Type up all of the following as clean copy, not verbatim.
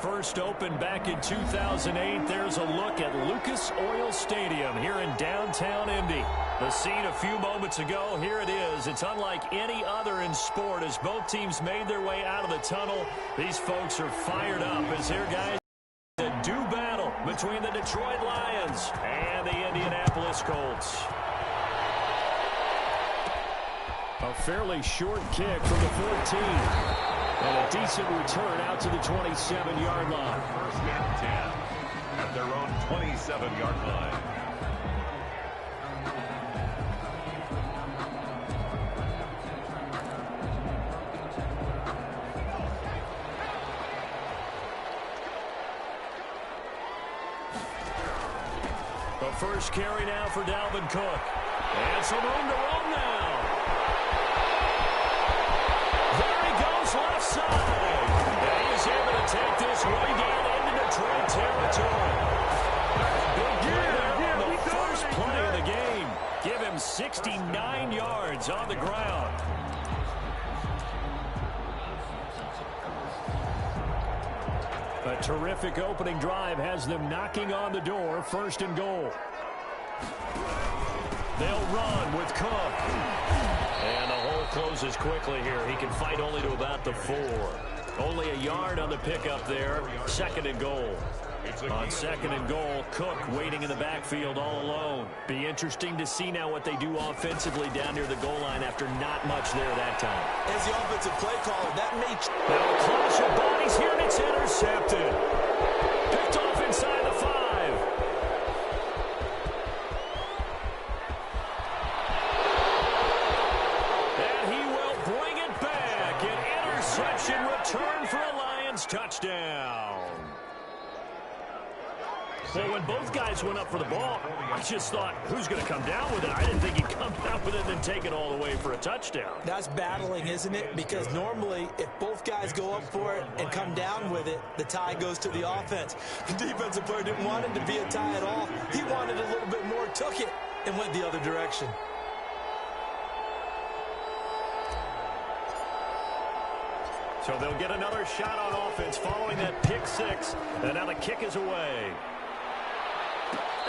first opened back in 2008. There's a look at Lucas Oil Stadium here in downtown Indy. The scene a few moments ago, here it is. It's unlike any other in sport as both teams made their way out of the tunnel. These folks are fired up as here, guys, the do battle between the Detroit Lions and the Indianapolis Colts. A fairly short kick from the 14. And a decent return out to the 27-yard line. First and 10 at their own 27-yard line. The first carry now for Dalvin Cook. And some room to roam now. Left side. And he is able to take this way down into Detroit territory. Big play on the first play of the game. Give him 69 yards on the ground. A terrific opening drive has them knocking on the door. First and goal. They'll run with Cook. And the hole closes quickly here. He can fight only to about the 4. Only a yard on the pickup there. Second and goal. On second and goal, Cook waiting in the backfield all alone. Be interesting to see now what they do offensively down near the goal line after not much there that time. As the offensive play caller, that may... Now a clash of bodies here, and it's intercepted. Picked off inside the 5. Return for a Lions touchdown. Well, when both guys went up for the ball, I just thought, who's going to come down with it? I didn't think he'd come down with it and then take it all the way for a touchdown. That's battling, isn't it? Because normally, if both guys go up for it and come down with it, the tie goes to the offense. The defensive player didn't want it to be a tie at all. He wanted a little bit more, took it, and went the other direction. So they'll get another shot on offense following that pick 6. And now the kick is away.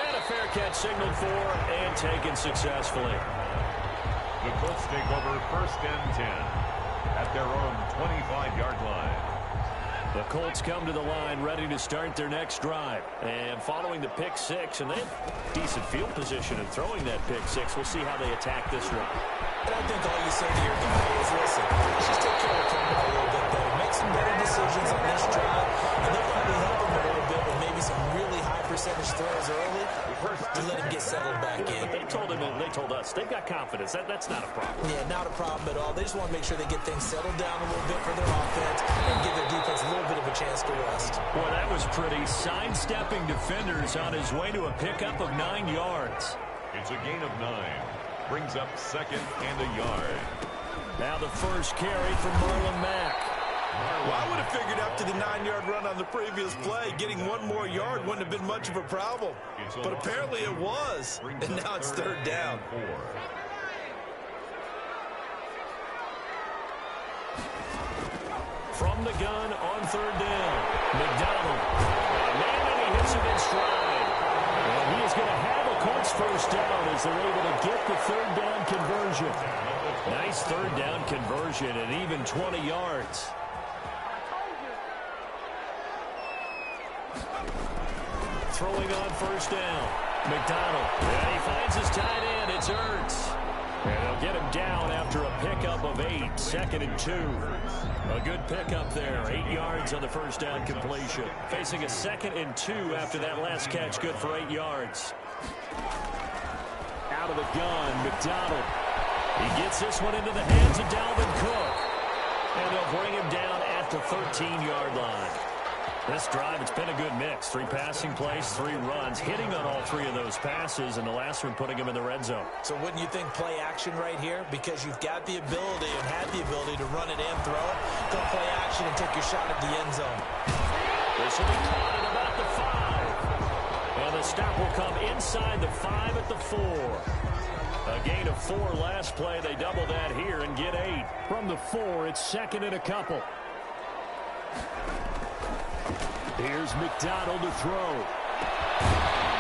And a fair catch signaled for and taken successfully. The Colts take over first and 10 at their own 25-yard line. The Colts come to the line ready to start their next drive. And following the pick 6, and they have decent field position in throwing that pick 6. We'll see how they attack this drive. And I think all you say to your guy is, listen, let's just take care of Cameron a little bit better. Make some better decisions on this drive, and they'll probably help him a little bit with maybe some really high percentage throws early to let him get settled back in. They told him, and they told us, they've got confidence. That's not a problem. Yeah, not a problem at all. They just want to make sure they get things settled down a little bit for their offense and give their defense a little bit of a chance to rest. Boy, that was pretty. Sidestepping defenders on his way to a pickup of 9 yards. It's a gain of 9. Brings up second and a yard. Now the first carry from Marlon Mack. Well, I would have figured after the 9-yard run on the previous play, getting 1 more yard wouldn't have been much of a problem. But apparently it was, and now it's third down. From the gun on third down, McDonald. Man, and he hits it in stride. And he is going to have a Colts first down as they're able to get the third down conversion. Nice third down conversion and even 20 yards. Throwing on first down, McDonald. And he finds his tight end. It's Ertz. And they'll get him down after a pickup of 8. Second and 2. A good pickup there. 8 yards on the first down completion. Facing a second and 2 after that last catch. Good for 8 yards. Out of the gun, McDonald. He gets this one into the hands of Dalvin Cook. And they'll bring him down at the 13-yard line. This drive, it's been a good mix. 3 passing plays, 3 runs, hitting on all 3 of those passes, and the last one putting him in the red zone. So wouldn't you think play action right here? Because you've got the ability and had the ability to run it and throw it. Go play action and take your shot at the end zone. This will be caught at about the 5. And the stop will come inside the 5 at the 4. A gain of 4 last play. They double that here and get 8. From the 4, it's second and a couple. Here's McDonald to throw.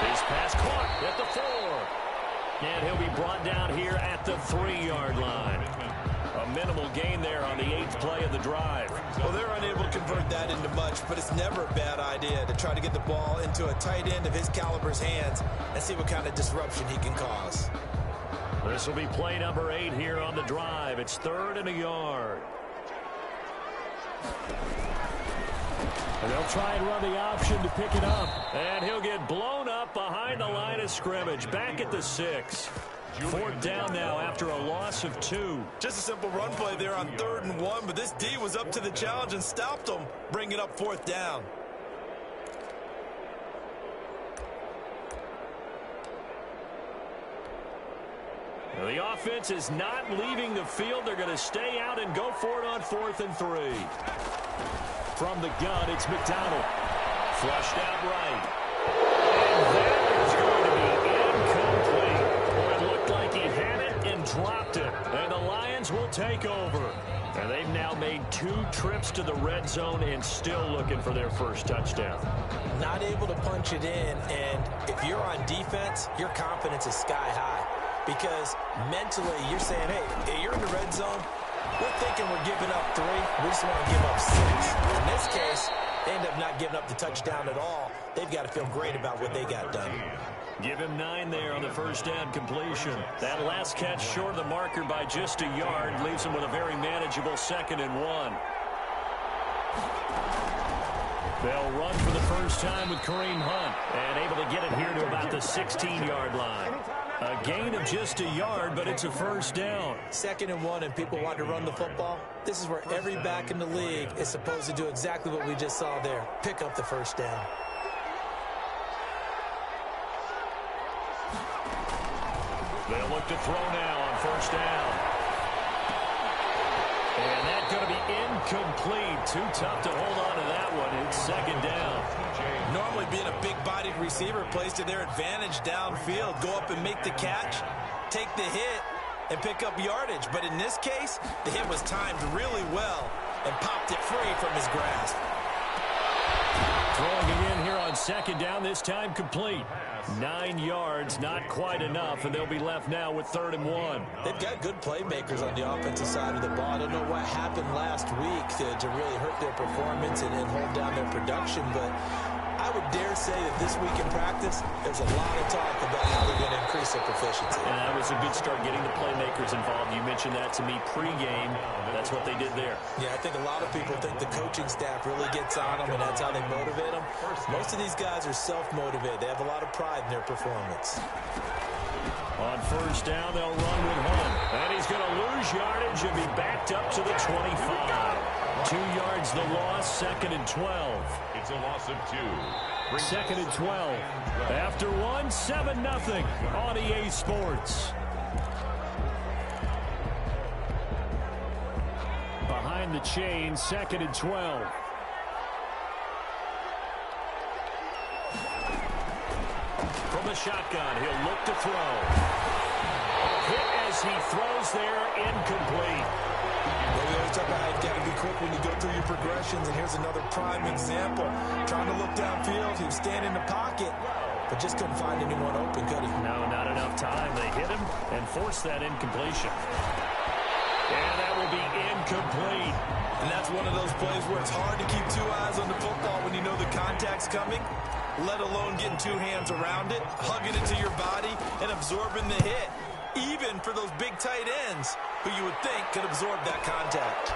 His pass caught at the 4. And he'll be brought down here at the 3-yard line. A minimal gain there on the 8th play of the drive. Well, they're unable to convert that into much, but it's never a bad idea to try to get the ball into a tight end of his caliber's hands and see what kind of disruption he can cause. This will be play number 8 here on the drive. It's 3rd and a yard. And they'll try and run the option to pick it up. And he'll get blown up behind the line of scrimmage. Back at the 6. 4th down now after a loss of 2. Just a simple run play there on 3rd and 1, but this D was up to the challenge and stopped them, bringing up 4th down. Now the offense is not leaving the field. They're going to stay out and go for it on 4th and 3. From the gun, it's McDonald. Flushed out right. And that is going to be incomplete. It looked like he had it and dropped it. And the Lions will take over. And they've now made 2 trips to the red zone and still looking for their first touchdown. Not able to punch it in, and if you're on defense, your confidence is sky high. Because mentally, you're saying, hey, you're in the red zone. We're thinking we're giving up 3. We just want to give up 6. In this case, they end up not giving up the touchdown at all. They've got to feel great about what they got done. Give him 9 there on the first down completion. That last catch short of the marker by just a yard leaves him with a very manageable 2nd and 1. They'll run for the first time with Kareem Hunt and able to get it here to about the 16-yard line. A gain of just a yard, but it's a first down. 2nd and 1, and people want to run the football. This is where every back in the league is supposed to do exactly what we just saw there. Pick up the first down. They'll look to throw now on first down. And that's going to be incomplete. Too tough to hold on to that one. It's 2nd down. Normally being a big-bodied receiver plays to their advantage downfield. Go up and make the catch, take the hit, and pick up yardage. But in this case, the hit was timed really well and popped it free from his grasp. Throwing it in here on 2nd down, this time complete. 9 yards, not quite enough, and they'll be left now with 3rd and 1. They've got good playmakers on the offensive side of the ball. I don't know what happened last week to really hurt their performance and hold down their production, but I would dare say that this week in practice, there's a lot of talk about how they're going to increase their proficiency. And that was a good start getting the playmakers involved. You mentioned that to me pregame. That's what they did there. Yeah, I think a lot of people think the coaching staff really gets on them, and that's how they motivate them. Most of these guys are self-motivated. They have a lot of pride in their performance. On first down, they'll run with Hunt. And he's going to lose yardage and be backed up to the 25. 2 yards the loss, 2nd and 12. It's a loss of 2. 2nd and 12. After 1, 7-0 on EA Sports. Behind the chain, 2nd and 12. From the shotgun, he'll look to throw. Hit as he throws there, incomplete. Well, we always talk about how you've got to be quick when you go through your progressions, and here's another prime example. Trying to look downfield, he was standing in the pocket, but just couldn't find anyone open, could he? No, not enough time. They hit him and forced that incompletion. And that will be incomplete. And that's one of those plays where it's hard to keep 2 eyes on the football when you know the contact's coming, let alone getting 2 hands around it, hugging it to your body, and absorbing the hit, even for those big tight ends who you would think could absorb that contact.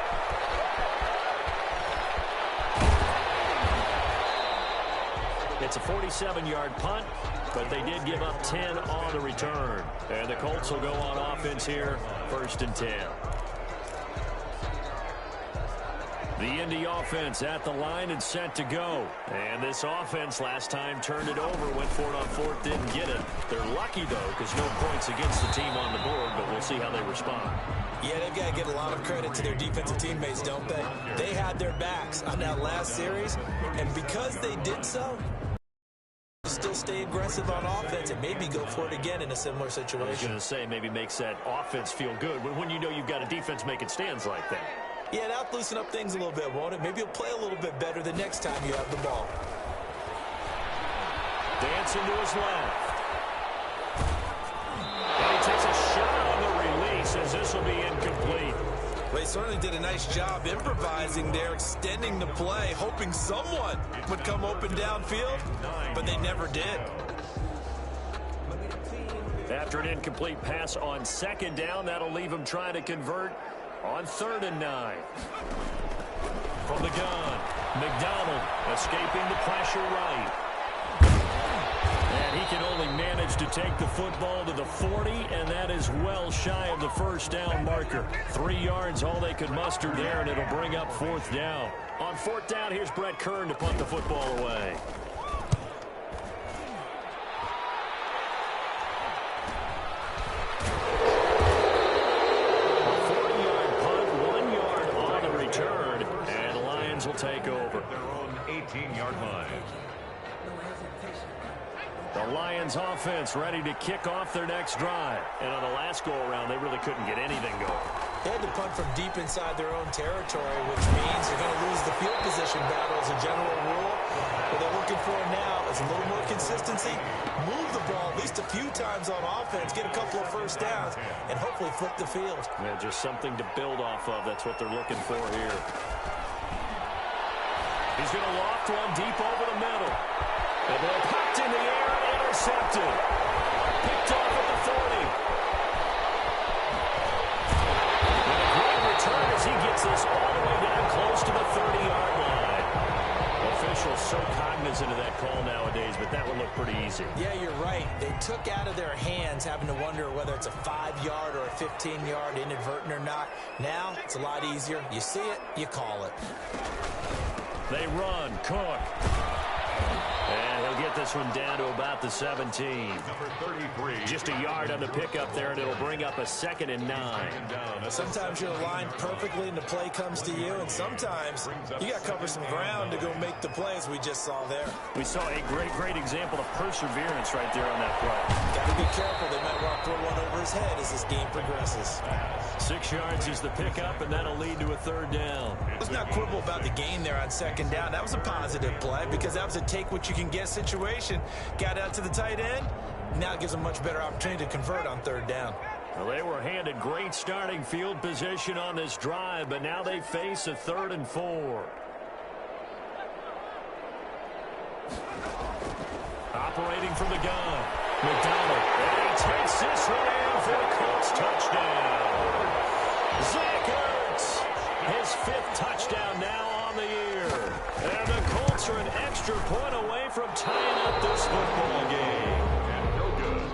It's a 47-yard punt, but they did give up 10 on the return. And the Colts will go on offense here, 1st and 10. The Indy offense at the line and set to go. And this offense last time turned it over, went for it on 4th, didn't get it. They're lucky, though, because no points against the team on the board, but we'll see how they respond. Yeah, they've got to get a lot of credit to their defensive teammates, don't they? They had their backs on that last series, and because they did so, still stay aggressive on offense and maybe go for it again in a similar situation. I was going to say, maybe makes that offense feel good when you know you've got a defense making stands like that. Yeah, that'll loosen up things a little bit, won't it? Maybe you'll play a little bit better the next time you have the ball. Dancing to his left. And he takes a shot on the release as this will be incomplete. Well, he certainly did a nice job improvising there, extending the play, hoping someone would come open downfield, but they never did. After an incomplete pass on second down, that'll leave him trying to convert on 3rd and 9. From the gun, McDonald escaping the pressure right. And he can only manage to take the football to the 40, and that is well shy of the first down marker. 3 yards, all they could muster there, and it'll bring up 4th down. On 4th down, here's Brett Kern to punt the football away. Will take over. Their own 18-yard line. The Lions offense ready to kick off their next drive. And on the last go-around, they really couldn't get anything going. They had to punt from deep inside their own territory, which means you're going to lose the field position battle as a general rule. What they're looking for now is a little more consistency, move the ball at least a few times on offense, get a couple of first downs, and hopefully flip the field. Yeah, just something to build off of. That's what they're looking for here. He's going to loft one deep over the middle. The ball popped in the air and intercepted. Picked off at the 40. And a great return as he gets this all the way down close to the 30-yard line. Officials so cognizant of that call nowadays, but that would look pretty easy. Yeah, you're right. They took out of their hands having to wonder whether it's a 5-yard or a 15-yard inadvertent or not. Now, it's a lot easier. You see it, you call it. They run. Cook. And he'll get this one down to about the 17. Number 33. Just a yard on the pickup there, and it'll bring up a 2nd and 9. Sometimes you're aligned perfectly and the play comes to you, and sometimes you got to cover some ground to go make the play, as we just saw there. We saw a great example of perseverance right there on that play. Got to be careful. They might want to throw one over his head as this game progresses. 6 yards is the pickup, and that'll lead to a 3rd down. Let's not quibble about the gain there on 2nd down. That was a positive play because that was a take-what-you-can-get situation. Got out to the tight end. Now it gives them much better opportunity to convert on 3rd down. Well, they were handed great starting field position on this drive, but now they face a 3rd and 4. Operating from the gun, McDonald. And he takes this one in for the Colts touchdown. Zach Ertz, his 5th touchdown now on the year. And the Colts are an extra point away from tying up this football game. And no good.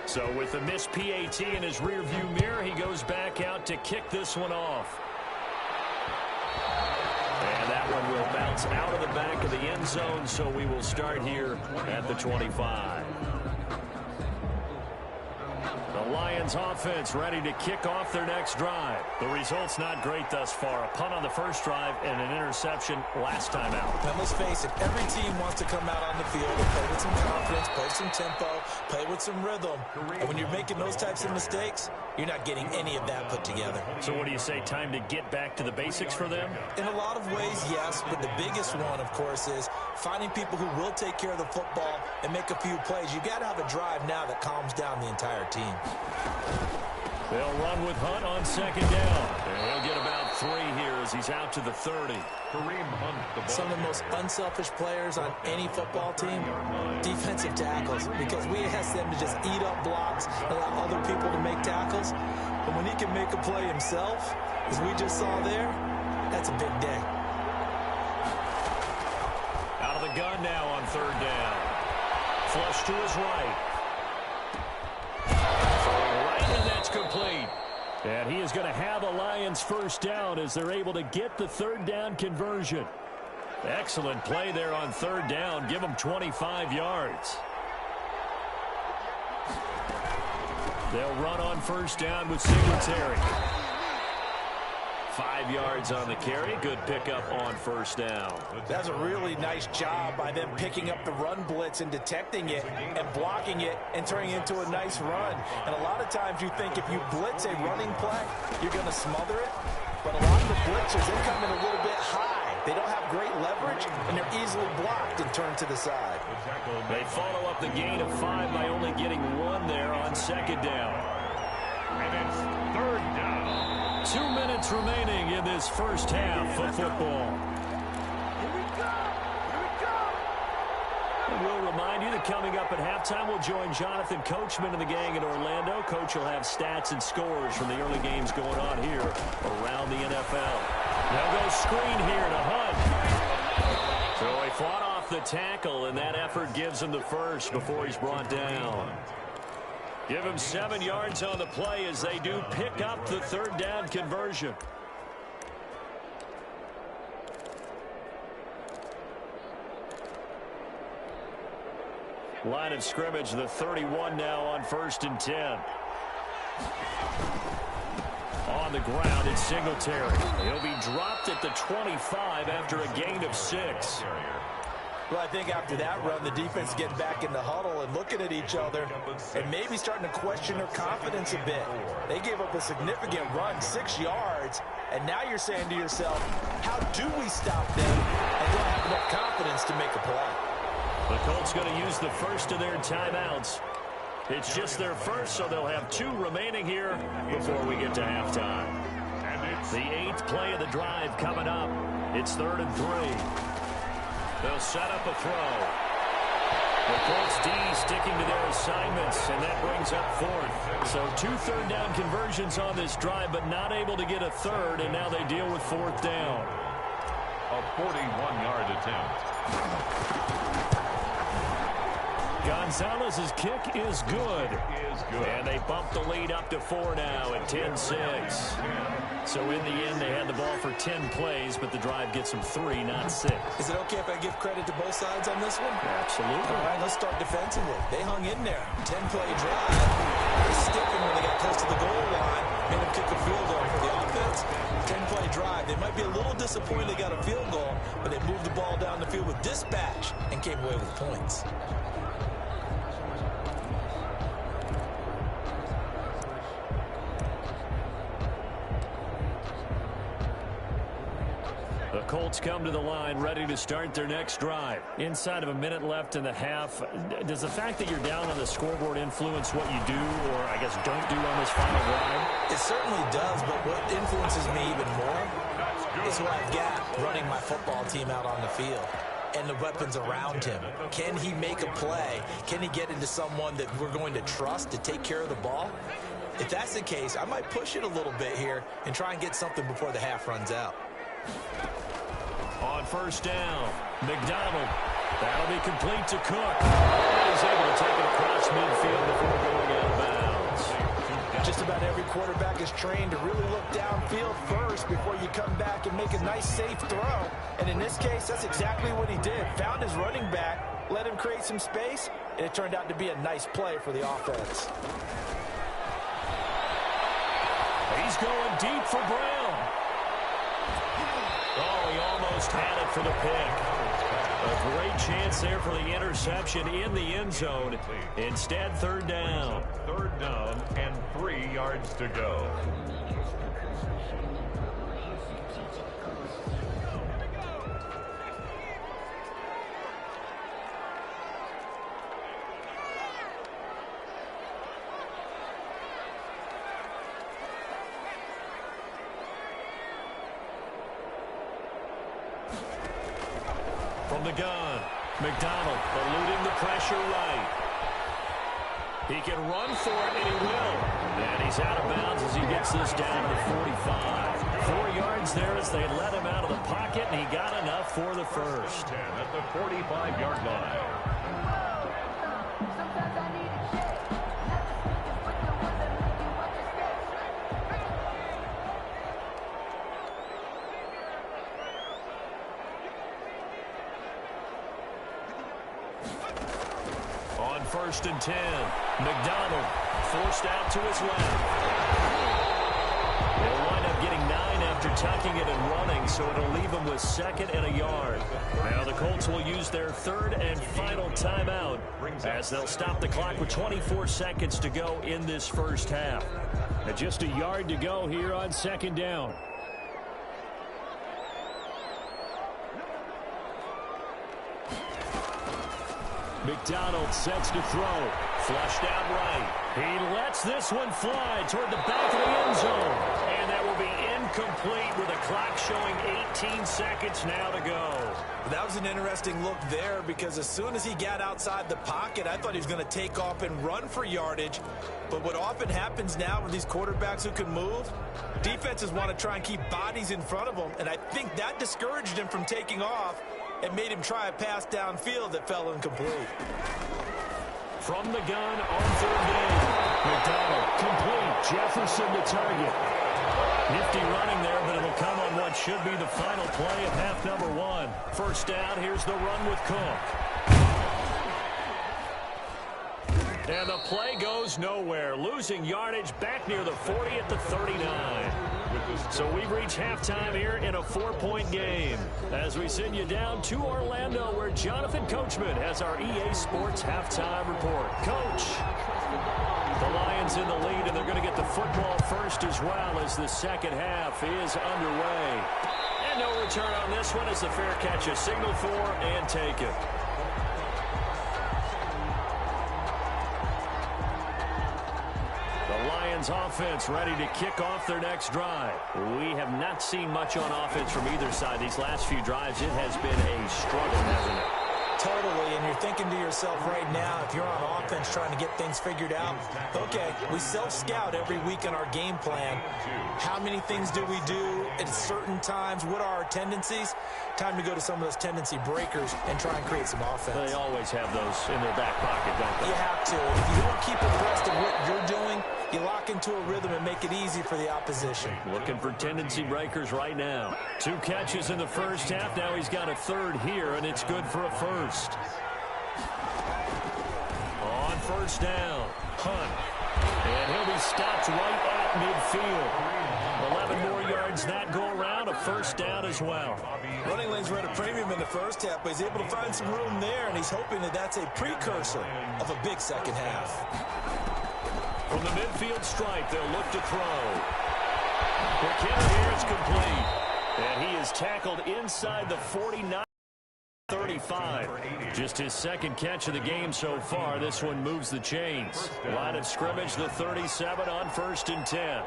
So with the missed PAT in his rearview mirror, he goes back out to kick this one off. And that one will bounce out of the back of the end zone, so we will start here at the 25. The Lions offense ready to kick off their next drive. The result's not great thus far. A punt on the first drive and an interception last time out. Now, let's face it, every team wants to come out on the field and play with some confidence, play some tempo, play with some rhythm. And when you're making those types of mistakes, you're not getting any of that put together. So what do you say, time to get back to the basics for them? In a lot of ways, yes, but the biggest one, of course, is finding people who will take care of the football and make a few plays. You got to have a drive now that calms down the entire team. They'll run with Hunt on 2nd down. And he'll get about 3 here as he's out to the 30. Kareem Hunt, the ball. Some of the most unselfish players on any football team, defensive tackles, because we ask them to just eat up blocks, allow other people to make tackles. But when he can make a play himself, as we just saw there, that's a big day. Out of the gun now on 3rd down. Flush to his right. And that's complete. And he is going to have a Lions first down as they're able to get the 3rd down conversion. Excellent play there on 3rd down. Give them 25 yards. They'll run on 1st down with Singletary. 5 yards on the carry. Good pickup on 1st down. That's a really nice job by them picking up the run blitz and detecting it and blocking it and turning it into a nice run. And a lot of times you think if you blitz a running play, you're going to smother it. But a lot of the blitzers, they come in a little bit high. They don't have great leverage, and they're easily blocked and turned to the side. They follow up the gain of 5 by only getting 1 there on second down. And it's third down. 2 minutes remaining in this first half of football. And we'll remind you that coming up at halftime, we'll join Jonathan Coachman and the gang in Orlando. Coach will have stats and scores from the early games going on here around the NFL. They'll go screen here to Hunt. So he fought off the tackle, and that effort gives him the first before he's brought down. Give him 7 yards on the play as they do pick up the third down conversion. Line of scrimmage, the 31 now on 1st and 10. On the ground, it's Singletary. He'll be dropped at the 25 after a gain of 6. Well, I think after that run, the defense get back in the huddle and looking at each other and maybe starting to question their confidence a bit. They gave up a significant run, 6 yards, and now you're saying to yourself, how do we stop them and don't have enough confidence to make a play? The Colts going to use the first of their timeouts. It's just their first, so they'll have 2 remaining here before we get to halftime. The 8th play of the drive coming up. It's 3rd and 3. They'll set up a throw. The Colts D sticking to their assignments, and that brings up 4th. So 2 third-down conversions on this drive, but not able to get a third, and now they deal with 4th down. A 41-yard attempt. Gonzalez's kick is good. And they bump the lead up to 4 now at 10-6. So in the end, they had the ball for 10 plays, but the drive gets them 3, not 6. Is it okay if I give credit to both sides on this one? Absolutely. All right, let's start defensively. They hung in there. 10-play drive. They're sticking when they got close to the goal line. Made them kick a field goal for the offense. 10-play drive. They might be a little disappointed they got a field goal, but they moved the ball down the field with dispatch and came away with points. The Colts come to the line ready to start their next drive. Inside of a minute left in the half, does the fact that you're down on the scoreboard influence what you do or, I guess, don't do on this final drive? It certainly does, but what influences me even more is what I've got running my football team out on the field and the weapons around him. Can he make a play? Can he get into someone that we're going to trust to take care of the ball? If that's the case, I might push it a little bit here and try and get something before the half runs out. On 1st down, McDonald. That'll be complete to Cook. He's able to take it across midfield before going out of bounds. Just about every quarterback is trained to really look downfield first before you come back and make a nice, safe throw. And in this case, that's exactly what he did. Found his running back, let him create some space, and it turned out to be a nice play for the offense. He's going deep for Brown. Oh, he almost had it for the pick. A great chance there for the interception in the end zone. Instead, 3rd down. 3rd down and 3 yards to go. From the gun, McDonald eluding the pressure right. He can run for it, and he will. And he's out of bounds as he gets this down to the 45. 4 yards there as they let him out of the pocket, and he got enough for the first. 10 at the 45-yard line. On 1st and 10, McDonald forced out to his left. They'll wind up getting 9 after tucking it and running, so it'll leave them with 2nd and a yard. Now the Colts will use their 3rd and final timeout as they'll stop the clock with 24 seconds to go in this first half. And just a yard to go here on 2nd down. McDonald sets to throw. Flushed out right. He lets this one fly toward the back of the end zone. And that will be incomplete with a clock showing 18 seconds now to go. That was an interesting look there because as soon as he got outside the pocket, I thought he was going to take off and run for yardage. But what often happens now with these quarterbacks who can move, defenses want to try and keep bodies in front of them. And I think that discouraged him from taking off and made him try a pass downfield that fell incomplete. From the gun on third down. McDonald complete. Jefferson to target. Nifty running there, but it'll come on what should be the final play of half number one. First down, here's the run with Cook. And the play goes nowhere. Losing yardage back near the 40 at the 39. So we've reached halftime here in a 4-point game. As we send you down to Orlando, where Jonathan Coachman has our EA Sports halftime report. Coach, the Lions in the lead, and they're going to get the football first as well as the second half is underway. And no return on this one as the fair catch is signaled for and taken. Offense ready to kick off their next drive. We have not seen much on offense from either side. These last few drives, it has been a struggle, hasn't it? Totally, and you're thinking to yourself right now, if you're on offense trying to get things figured out, okay, we self-scout every week in our game plan. How many things do we do at certain times? What are our tendencies? Time to go to some of those tendency breakers and try and create some offense. They always have those in their back pocket, don't they? You have to. If you don't keep abreast of what you're doing, you lock into a rhythm and make it easy for the opposition. Looking for tendency breakers right now. 2 catches in the first half. Now he's got a third here, and it's good for a first. On first down, Hunt. And he'll be stopped right at midfield. 11 more yards that go around. A first down as well. Running lanes were at a premium in the first half, but he's able to find some room there, and he's hoping that that's a precursor of a big second half. From the midfield stripe, they'll look to throw. McKinnon here is complete. And he is tackled inside the 49. 35. Just his second catch of the game so far. This one moves the chains. Line of scrimmage, the 37 on 1st and 10.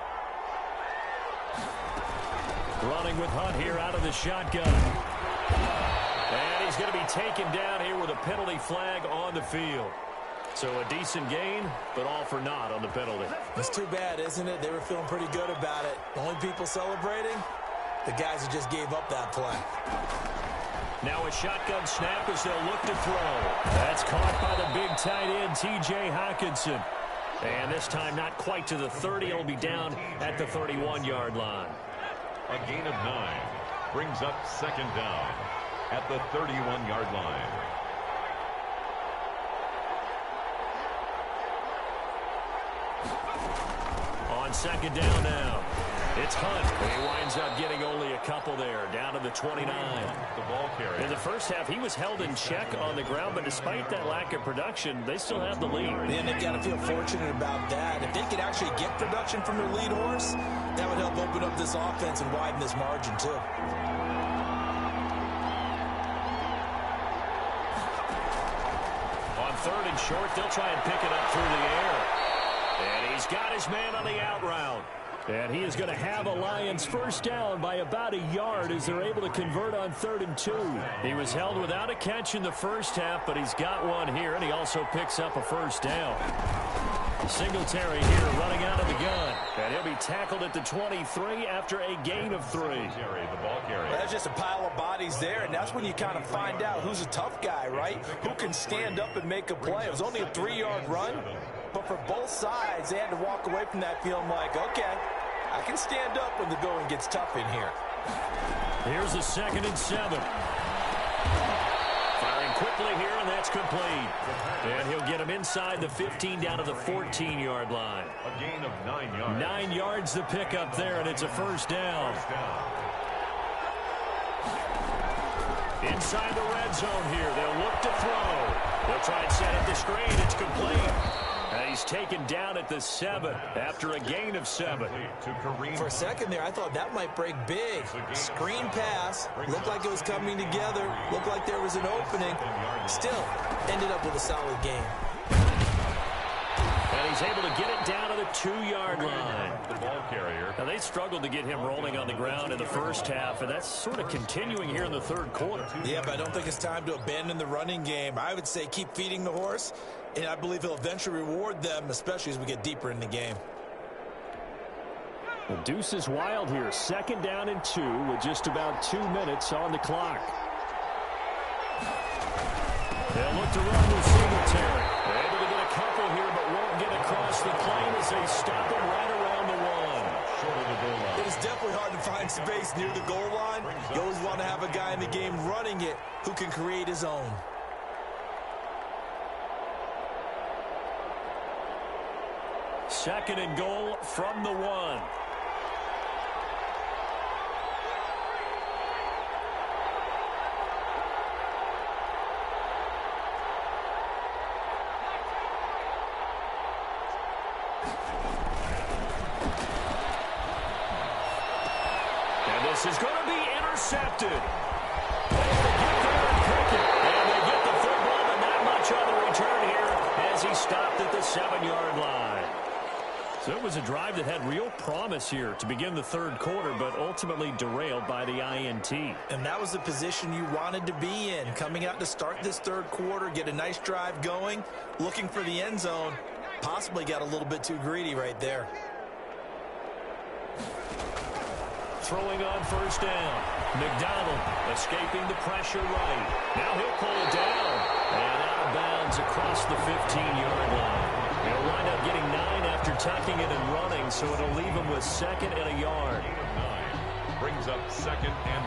Running with Hunt here out of the shotgun. And he's going to be taken down here with a penalty flag on the field. So a decent gain, but all for naught on the penalty. It's too bad, isn't it? They were feeling pretty good about it. The only people celebrating, the guys who just gave up that play. Now a shotgun snap as they'll look to throw. That's caught by the big tight end, T.J. Hockenson. And this time not quite to the 30. It'll be down at the 31-yard line. A gain of 9 brings up second down at the 31-yard line. On second down now. It's Hunt. He winds up getting only a couple there, down to the 29. The ball carrier. In the first half, he was held in check on the ground, but despite that lack of production, they still have the lead. And they've got to feel fortunate about that. If they could actually get production from their lead horse, that would help open up this offense and widen this margin, too. On 3rd and short, they'll try and pick it up through the air. And he's got his man on the out route. And he is going to have a Lions first down by about a yard as they're able to convert on 3rd and 2. He was held without a catch in the first half, but he's got one here, and he also picks up a first down. Singletary here running out of the gun. And he'll be tackled at the 23 after a gain of 3. The ball carrier. That's just a pile of bodies there, and that's when you kind of find out who's a tough guy, right? Who can stand up and make a play. It was only a 3-yard run, but for both sides, they had to walk away from that feeling like, okay, I can stand up when the going gets tough in here. Here's a 2nd and 7. Firing quickly here, and that's complete. And he'll get him inside the 15 down to the 14-yard line. A gain of 9 yards. 9 yards to pick up there, and it's a first down. Inside the red zone here. They'll look to throw. They'll try and set up the screen. It's complete. And he's taken down at the 7 after a gain of 7. For a second there, I thought that might break big. Screen pass. Looked like it was coming together. Looked like there was an opening. Still, ended up with a solid game. And he's able to get it down to the 2-yard line. The ball carrier. Now, they struggled to get him rolling on the ground in the first half, and that's sort of continuing here in the third quarter. Yeah, but I don't think it's time to abandon the running game. I would say keep feeding the horse, and I believe he'll eventually reward them, especially as we get deeper in the game. The deuce is wild here. 2nd down and 2 with just about 2 minutes on the clock. They'll look to run with Singletary. They're able to get a couple here, but won't get across the plane as they stop him right around the 1. Short of the goal line. It is definitely hard to find space near the goal line. You always want to have a guy in the game running it who can create his own. Second and goal from the 1. This is going to be intercepted. And they get the football, but not much on the return here as he stopped at the 7-yard line. So it was a drive that had real promise here to begin the third quarter, but ultimately derailed by the INT. And that was the position you wanted to be in, coming out to start this third quarter, get a nice drive going, looking for the end zone. Possibly got a little bit too greedy right there. Throwing on first down. McDonald escaping the pressure right. Now he'll pull it down. And out of bounds across the 15-yard line. He'll wind up getting 9 after tucking it and running, so it'll leave him with 2nd and a yard. 9 brings up 2nd and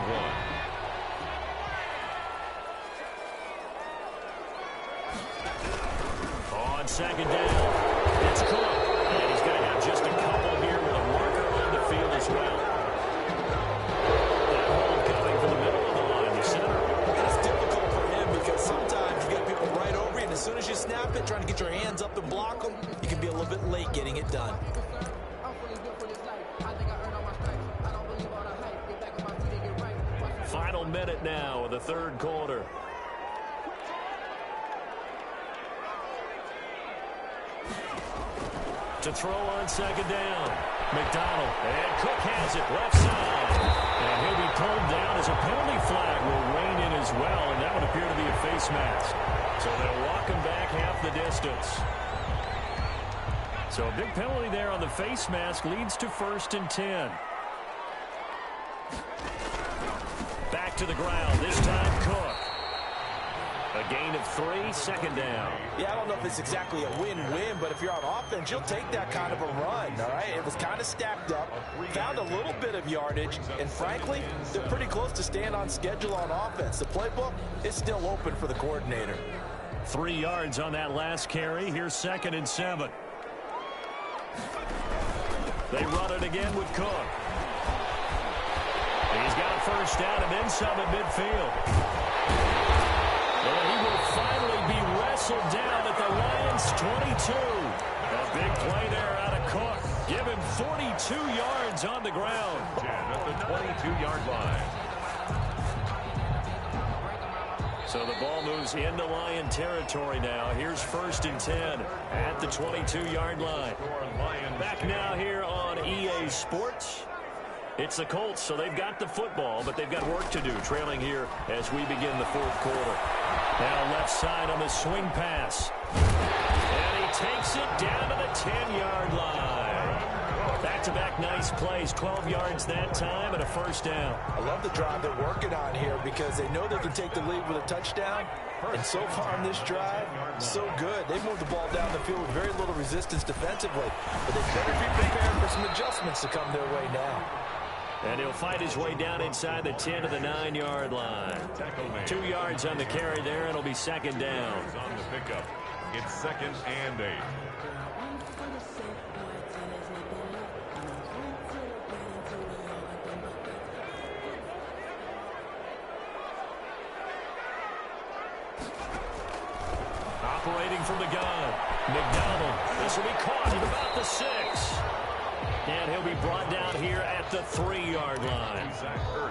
1. On 2nd down, it's Cook. And he's going to have just a couple here with a marker on the field as well. As soon as you snap it, trying to get your hands up and block them, you can be a little bit late getting it done. Final minute now of the third quarter. To throw on 2nd down. McDonald, and Cook has it left side. And he'll be pulled down as a penalty flag will rein in as well, and that would appear to be a face mask. So they'll walk him back half the distance. So a big penalty there on the face mask leads to 1st and 10. Back to the ground, this time Cook. A gain of 3, 2nd down. Yeah, I don't know if it's exactly a win-win, but if you're on offense, you'll take that kind of a run, all right? It was kind of stacked up, found a little bit of yardage, and frankly, they're pretty close to staying on schedule on offense. The playbook is still open for the coordinator. 3 yards on that last carry. Here's 2nd and 7. They run it again with Cook. He's got a first down and then some at midfield. And he will finally be wrestled down at the Lions' 22. A big play there out of Cook. Give him 42 yards on the ground. 10 at the 22-yard line. So the ball moves into Lion territory now. Here's 1st and 10 at the 22-yard line. Back now here on EA Sports. It's the Colts, so they've got the football, but they've got work to do, trailing here as we begin the fourth quarter. Now left side on the swing pass. And he takes it down to the 10-yard line. Back-to-back nice plays, 12 yards that time and a first down. I love the drive they're working on here because they know they can take the lead with a touchdown. And so far on this drive, so good. They moved the ball down the field with very little resistance defensively. But they better be prepared for some adjustments to come their way now. And he'll fight his way down inside the 10 to the 9-yard line. 2 yards on the carry there, and it'll be 2nd down. On the pickup, it's 2nd and 8. Operating from the gun, McDonald. This will be caught at about the 6. And he'll be brought down here at the 3-yard line.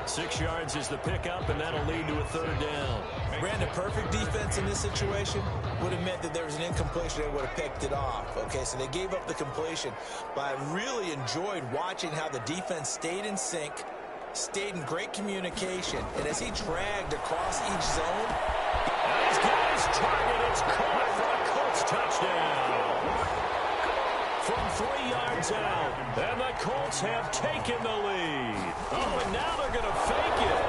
6 yards is the pickup, and that'll lead to a 3rd down. Brandon, perfect defense in this situation would have meant that there was an incompletion. They would have picked it off. Okay, so they gave up the completion. But I really enjoyed watching how the defense stayed in sync, stayed in great communication, and as he dragged across each zone. He's got his target. It's caught for a Colts touchdown. From 3 yards out, and the Colts have taken the lead. Oh, and now they're going to fake it.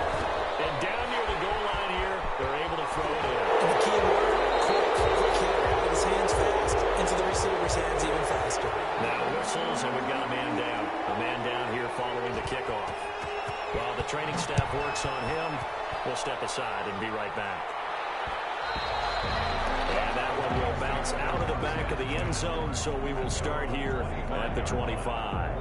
And down near the goal line here, they're able to throw it in. And the key word, quick hit, out of his hands fast, into the receiver's hands even faster. Now whistles, and we've got a man down. A man down here following the kickoff. While the training staff works on him, we'll step aside and be right back. And that one will bounce out of the back of the end zone, so we will start here at the 25.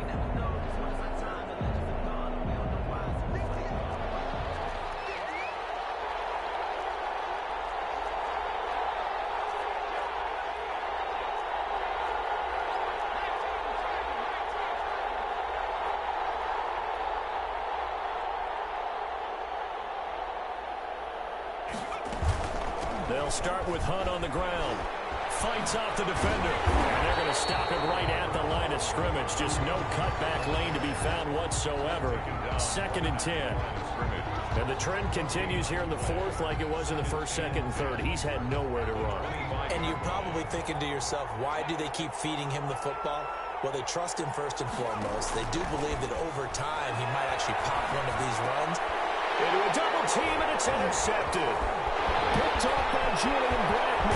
They'll start with Hunt on the ground. Fights off the defender. And they're going to stop him right at the line of scrimmage. Just no cutback lane to be found whatsoever. 2nd and 10. And the trend continues here in the 4th like it was in the 1st, 2nd, and 3rd. He's had nowhere to run. And you're probably thinking to yourself, why do they keep feeding him the football? Well, they trust him first and foremost. They do believe that over time he might actually pop one of these runs. Into a double team, and it's intercepted. Picked off by Julian Blackman.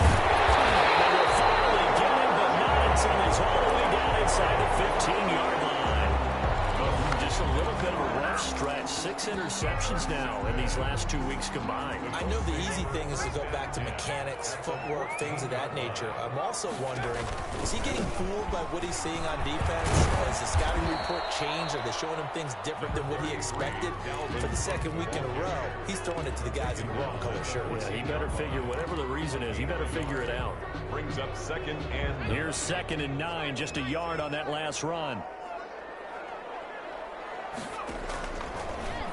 And they will finally get him, but not until he's all the way down inside the 15-yard line. Just a little bit of a rough stretch. 6 interceptions now in these last 2 weeks combined. I know the easy thing is to go back to mechanics, footwork, things of that nature. I'm also wondering, is he getting fooled by what he's seeing on defense? Has the scouting report changed? Are they showing him things different than what he expected? For the 2nd week in a row, he's throwing it to the guys in the wrong color shirts. Yeah, he better figure, whatever the reason is, he better figure it out. Brings up 2nd and 9. Here's 2nd and 9, just a yard on that last run.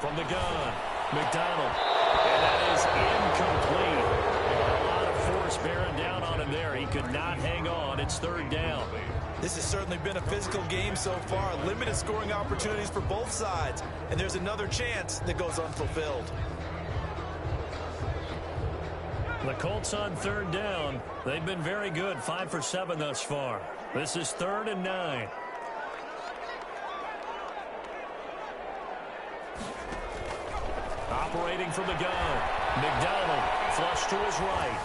From the gun, McDonald. And that is incomplete. A lot of force bearing down on him there. He could not hang on. It's 3rd down. This has certainly been a physical game so far. Limited scoring opportunities for both sides. And there's another chance that goes unfulfilled. The Colts on 3rd down. They've been very good. 5 for 7 thus far. This is 3rd and 9. Operating from the gun. McDonald flush to his right.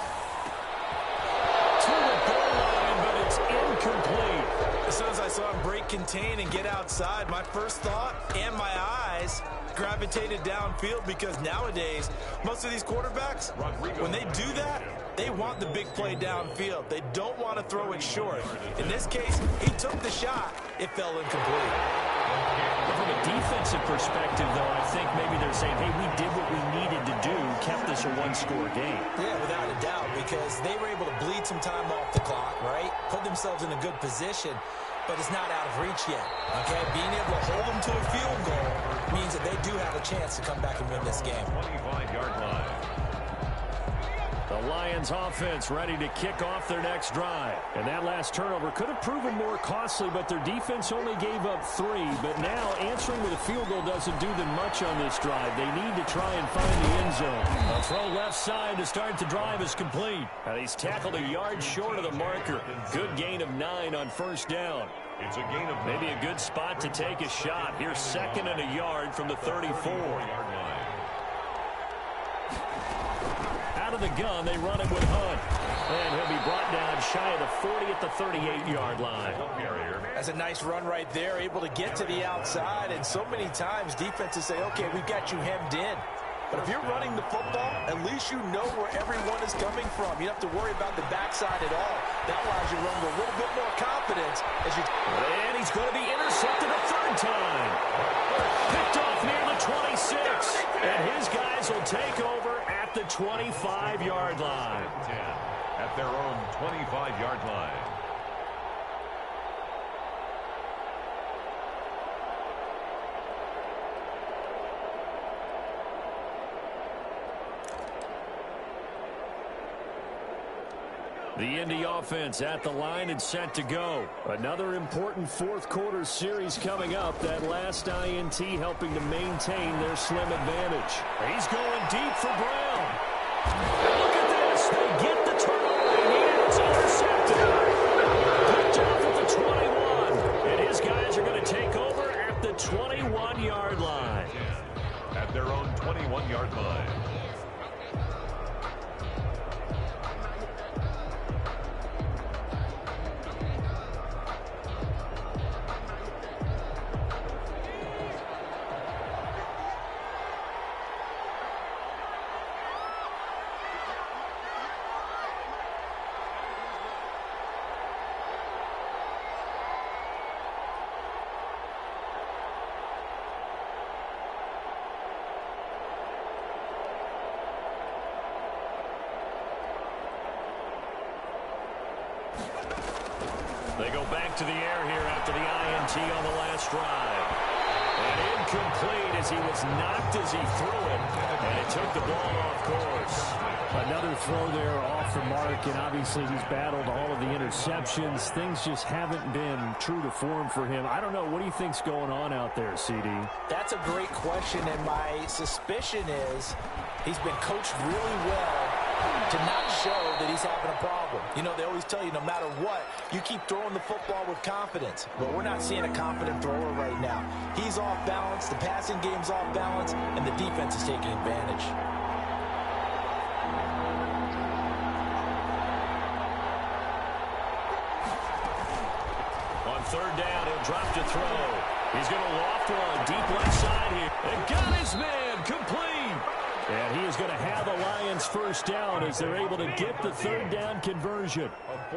To the goal line, but it's incomplete. As soon as I saw him break contain and get outside, my first thought and my eyes gravitated downfield, because nowadays, most of these quarterbacks, when they do that, they want the big play downfield. They don't want to throw it short. In this case, he took the shot. It fell incomplete. From a defensive perspective, though, I think maybe they're saying, hey, we did what we needed to do, kept this a one-score game. Yeah, without a doubt, because they were able to bleed some time off the clock, right? Put themselves in a good position, but it's not out of reach yet, okay? Being able to hold them to a field goal means that they do have a chance to come back and win this game. 25-yard line. The Lions offense ready to kick off their next drive. And that last turnover could have proven more costly, but their defense only gave up 3. But now answering with a field goal doesn't do them much on this drive. They need to try and find the end zone. A throw left side to start the drive is complete. And he's tackled a yard short of the marker. Good gain of 9 on 1st down. It's a gain of maybe a good spot to take a shot. Here's 2nd and a yard from the 34-yard line. Out of the gun, they run it with Hunt. And he'll be brought down shy of the 40 at the 38-yard line. That's a nice run right there, able to get to the outside. And so many times defenses say, okay, we've got you hemmed in. But if you're running the football, at least you know where everyone is coming from. You don't have to worry about the backside at all. That allows you to run with a little bit more confidence. And he's going to be intercepted a 3rd time. Picked off near the 26. And his guys will take over at the 25-yard line. 10 at their own 25-yard line. The Indy offense at the line and set to go. Another important fourth quarter series coming up. That last INT helping to maintain their slim advantage. He's going deep for Brown. Look at this. They get the turnover they need. It's intercepted. Picked off at the 21. And his guys are going to take over at the 21-yard line. At their own 21-yard line. They go back to the air here after the INT on the last drive. And incomplete as he was knocked as he threw it. And it took the ball off course. Another throw there off the mark, and obviously he's battled all of the interceptions. Things just haven't been true to form for him. I don't know. What do you think's going on out there, CD? That's a great question, and my suspicion is he's been coached really well to not show that he's having a problem. You know, they always tell you no matter what, you keep throwing the football with confidence. But we're not seeing a confident thrower right now. He's off balance, the passing game's off balance, and the defense is taking advantage. On third down, he'll drop to throw. He's going to loft one deep left side here. And got his man complete. And he is going to have the Lions first down as they're able to get the third down conversion.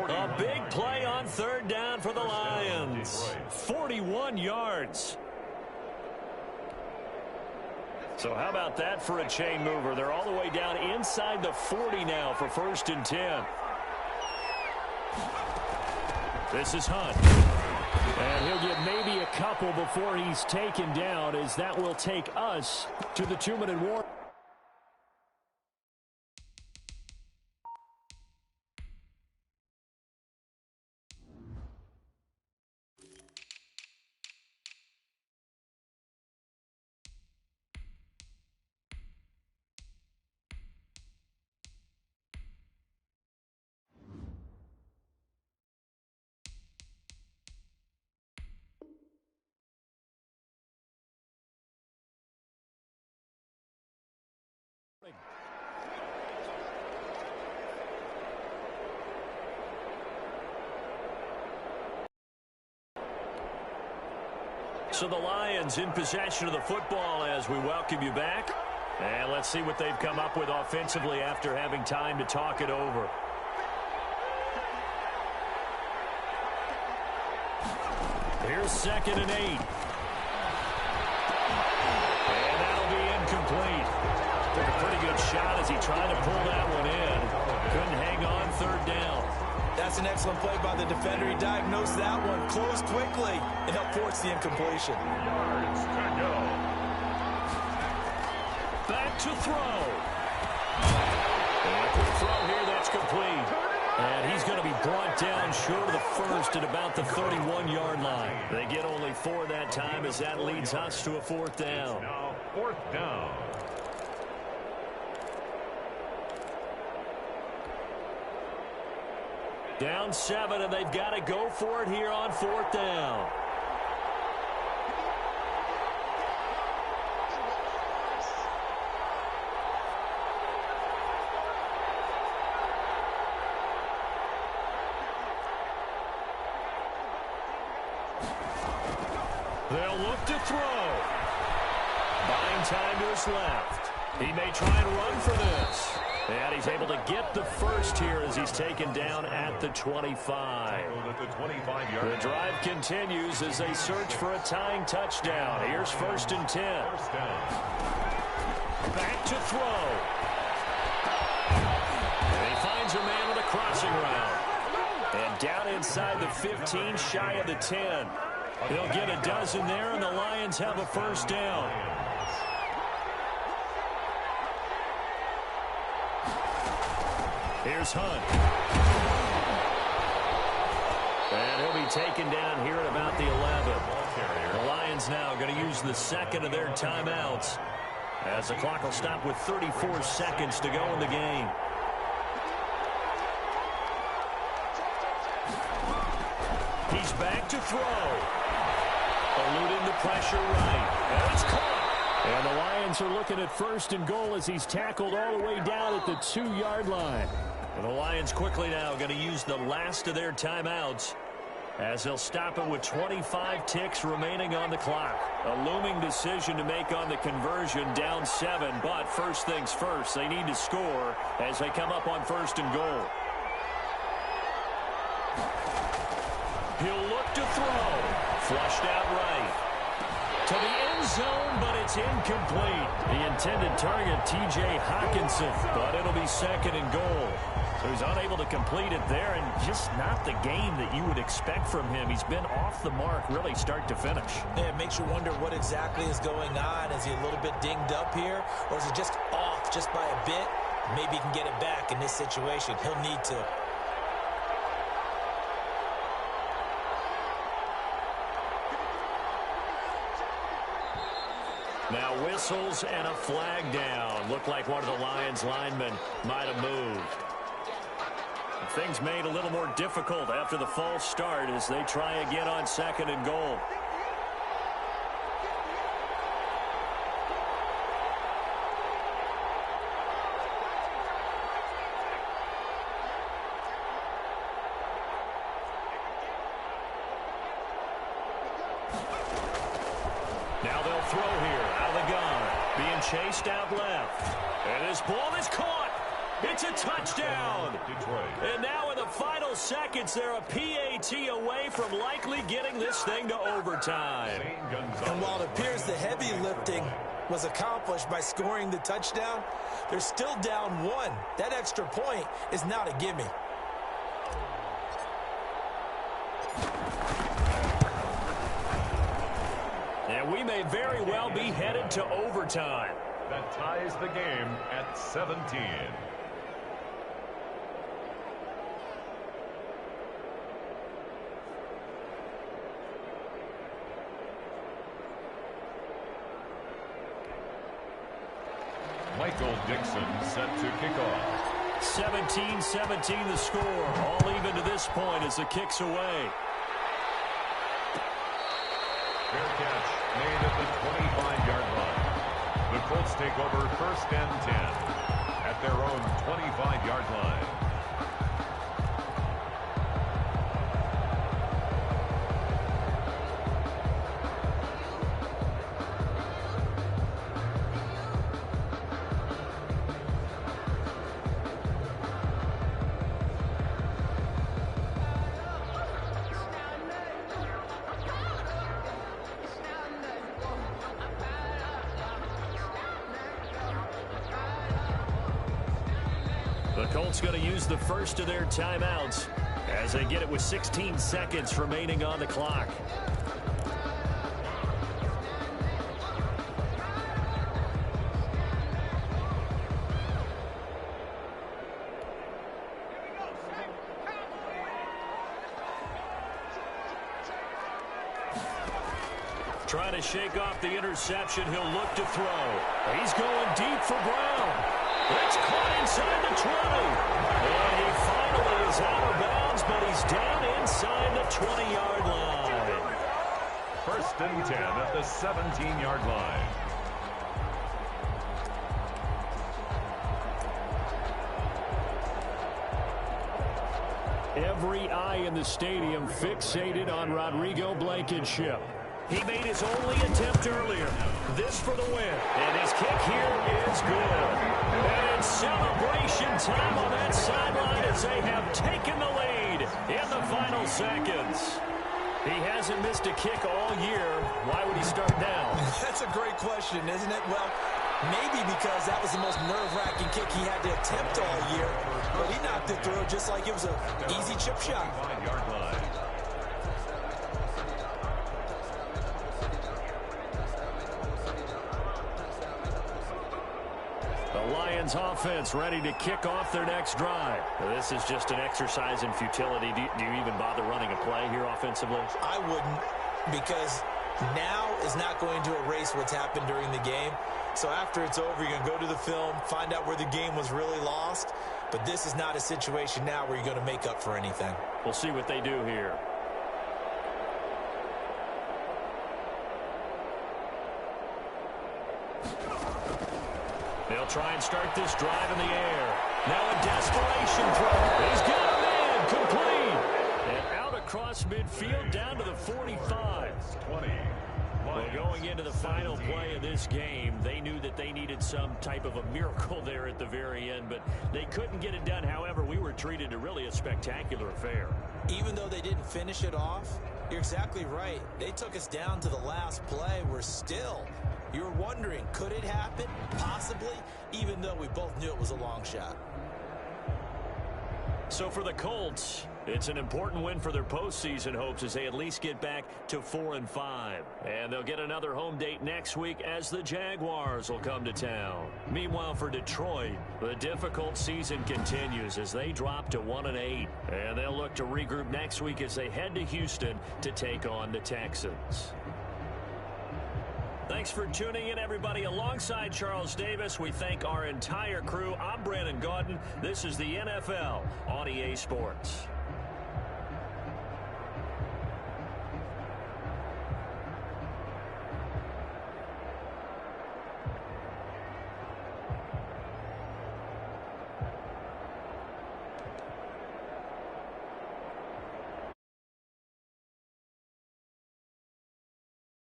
A big play on third down for the Lions. 41 yards. So how about that for a chain mover? They're all the way down inside the 40 now for 1st and 10. This is Hunt. And he'll get maybe a couple before he's taken down, as that will take us to the 2-minute warning. So the Lions in possession of the football as we welcome you back. And let's see what they've come up with offensively after having time to talk it over. Here's 2nd and 8. And that'll be incomplete. Took a pretty good shot as he tried to pull that one in. Couldn't hang on 3rd down. That's an excellent play by the defender. He diagnosed that one, closed quickly, and helped force the incompletion. Yards to go. Back to throw. And a quick throw here, that's complete. And he's going to be brought down short of the first at about the 31-yard line. They get only 4 that time as that leads us to a 4th down. Now 4th down. Down 7, and they've got to go for it here on 4th down. They'll look to throw. Buying time to his left. He may try and run for this. And he's able to get the first here as he's taken down at the 25. The drive continues as they search for a tying touchdown. Here's 1st and 10. Back to throw. And he finds a man with a crossing route. And down inside the 15, shy of the 10. He'll get a dozen there, and the Lions have a first down. Here's Hunt. And he'll be taken down here at about the 11. The Lions now going to use the second of their timeouts, as the clock will stop with 34 seconds to go in the game. He's back to throw. Eluding the pressure right. And it's caught. And the Lions are looking at 1st and goal as he's tackled all the way down at the 2-yard line. And the Lions quickly now going to use the last of their timeouts, as they'll stop it with 25 ticks remaining on the clock. A looming decision to make on the conversion, down 7. But first things first, they need to score as they come up on 1st and goal. He'll look to throw. Flushed out right. To the end zone, but it's incomplete. The intended target, T.J. Hawkinson, but it'll be 2nd and goal. So he's unable to complete it there, and just not the game that you would expect from him. He's been off the mark, really, start to finish. Yeah, it makes you wonder what exactly is going on. Is he a little bit dinged up here, or is he just off just by a bit? Maybe he can get it back in this situation. He'll need to. Now whistles and a flag down. Looked like one of the Lions linemen might have moved. Things made a little more difficult after the false start as they try again on 2nd and goal. Now they'll throw here out of the gun. Being chased out left. And this ball is caught. It's a touchdown. And now in the final seconds, they're a PAT away from likely getting this thing to overtime. And while it appears the heavy lifting was accomplished by scoring the touchdown, they're still down 1. That extra point is not a gimme. And we may very well be headed to overtime. That ties the game at 17. Michael Dixon set to kick off. 17-17 the score. All even to this point as the kick's away. Fair catch made at the 25-yard line. The Colts take over 1st and 10 at their own 25-yard line. The Colts going to use the first of their timeouts as they get it with 16 seconds remaining on the clock. Trying to shake off the interception. He'll look to throw. He's going deep for Brown. It's caught inside the 20. And he finally is out of bounds, but he's down inside the 20-yard line. 1st and 10 at the 17-yard line. Every eye in the stadium fixated on Rodrigo Blankenship. He made his only attempt earlier. This for the win. And his kick here is good. And it's celebration time on that sideline as they have taken the lead in the final seconds. He hasn't missed a kick all year. Why would he start now? That's a great question, isn't it? Well, maybe because that was the most nerve-wracking kick he had to attempt all year. But he knocked it through just like it was an easy chip shot. 5-yard line. The Lions offense ready to kick off their next drive. Now, this is just an exercise in futility. Do you even bother running a play here offensively? I wouldn't, because now is not going to erase what's happened during the game. So after it's over, you're going to go to the film, find out where the game was really lost. But this is not a situation now where you're going to make up for anything. We'll see what they do here. They'll try and start this drive in the air. Now a desperation throw. He's got him in. Complete. And out across midfield down to the 45. 20. Well, going into the final play of this game, they knew that they needed some type of a miracle there at the very end, but they couldn't get it done. However, we were treated to really a spectacular affair. Even though they didn't finish it off, you're exactly right. They took us down to the last play. We're still, you're wondering, could it happen? Possibly, even though we both knew it was a long shot. So for the Colts, it's an important win for their postseason hopes as they at least get back to 4-5. And they'll get another home date next week as the Jaguars will come to town. Meanwhile, for Detroit, the difficult season continues as they drop to 1-8. And they'll look to regroup next week as they head to Houston to take on the Texans. Thanks for tuning in, everybody. Alongside Charles Davis, we thank our entire crew. I'm Brandon Gaudin. This is the NFL on EA Sports.